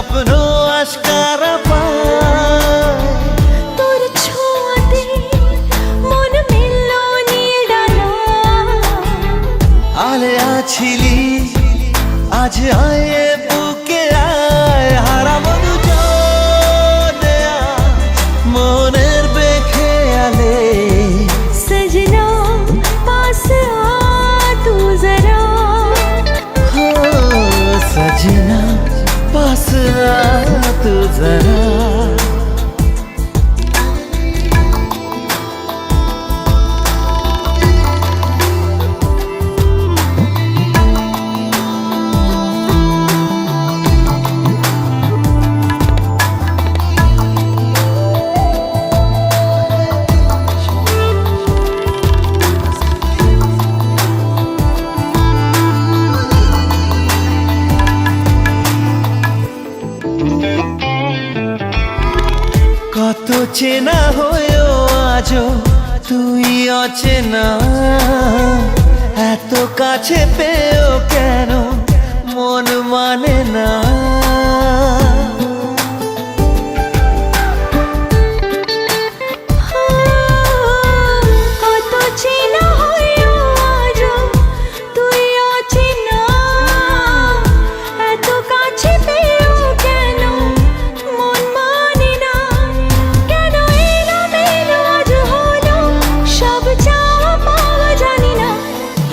স্বপ্ন আশকারা পায়। তোর ছোঁয়াতে মন মিলল নীল ডানা। আলে আছিলি আজ আয় বুকে আয়, হারাবো দুজনে আজ মনের বেখেয়ালে। सजना पास आ तू जरा, हो सजना पास आ तू जरा। কত চেনা হয়েও আজও তুই অচেনা, এত কাছে পেয়েও কেন মন মানে না। কত চেনা হয়েও আজও তুই অচেনা, এত কাছে পেয়েও কেন মন মানে না। কেন এলোমেলো আজ হলো সব চাওয়া পাওয়া জানি না।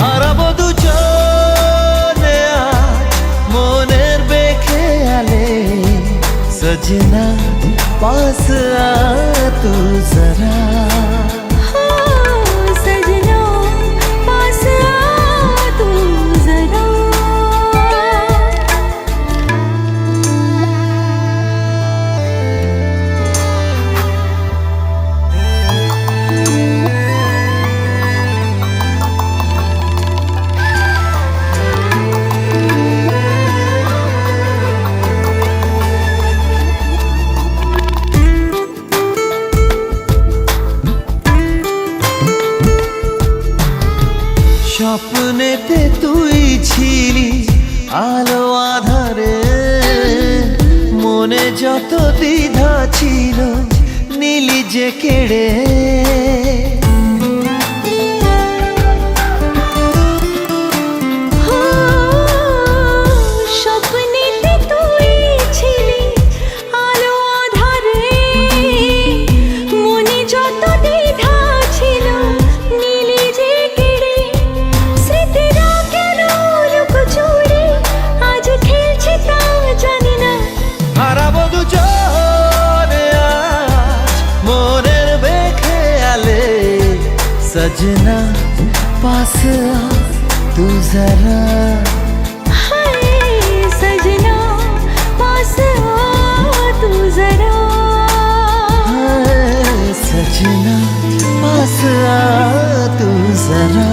হারাবো দুজনে আজ মনের বেখেয়ালে। সजना पास आ तू जरा, सजना पास आ तू जरा। স্বপ্নেতে তুই ছিলি আলো আধারে, মনে যত দ্বিধা ছিল নীলি যে কেড়ে। স্বপ্নেতে তুই ছিলি আলো আধারে, মনে যত দ্বিধা ছিল নীলি যে কেড়ে। স্মৃতিরা কেন লুকোচুরি আজ খেলছে তা জানি না। হারাবো দুজনে আজ মনের বেখেয়ালে। সजना पास आ तू जरा, सजना पास आ तू जरा। सजना पास आ तू जरा।